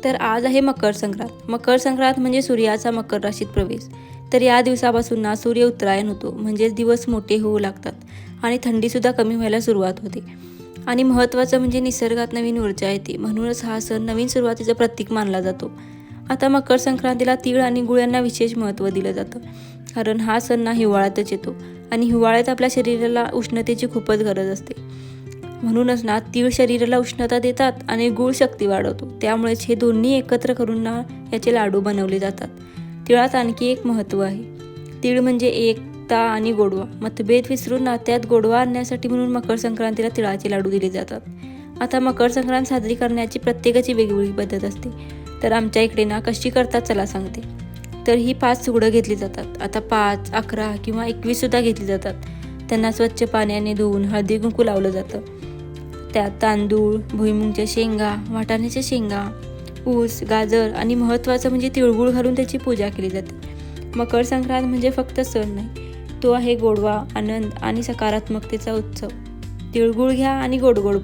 तर आज आहे मकर संक्रांत. मकर संक्रांत म्हणजे सूर्याचा मकर राशीत प्रवेश. तर या दिवसापासून ना सूर्य उत्तरायण होतो, म्हणजेच दिवस मोठे होऊ लागतात आणि थंडीसुद्धा कमी व्हायला सुरुवात होते. आणि महत्त्वाचं म्हणजे निसर्गात नवीन ऊर्जा येते, म्हणूनच हा सण नवीन सुरुवातीचं प्रतीक मानला जातो. आता मकर संक्रांतीला तीळ आणि गुळ यांना विशेष महत्त्व दिलं जातं, कारण हा सण ना हिवाळ्यातच येतो आणि हिवाळ्यात आपल्या शरीराला उष्णतेची खूपच गरज असते. म्हणूनच ना तीळ शरीराला उष्णता देतात आणि गूळ शक्ती वाढवतो. त्यामुळेच हे दोन्ही एकत्र करून ना याचे लाडू बनवले जातात. तिळात आणखी एक महत्त्व आहे. तीळ म्हणजे एकता आणि गोडवा. मतभेद विसरून नात्यात गोडवा आणण्यासाठी म्हणून मकर संक्रांतीला तिळाचे लाडू दिले जातात. आता मकर संक्रांत साजरी करण्याची प्रत्येकाची वेगवेगळी पद्धत असते. तर आमच्या इकडे ना कशी करतात चला सांगते. तर ही 5 सुगडं घेतली जातात. आता 5, 11 किंवा 21 सुद्धा घेतली जातात. त्यांना स्वच्छ पाण्याने धुवून हळदी कुंकू लावलं जातं. त्यात तांदूळ, भुईमुगाच्या शेंगा, वाटाण्याच्या शेंगा, ऊस, गाजर आणि महत्त्वाचं म्हणजे तिळगुळ घालून त्याची पूजा केली जाते. मकर संक्रांत म्हणजे फक्त सण नाही, तो आहे गोडवा, आनंद आणि सकारात्मकतेचा उत्सव. तिळगुळ घ्या आणि गोड गोड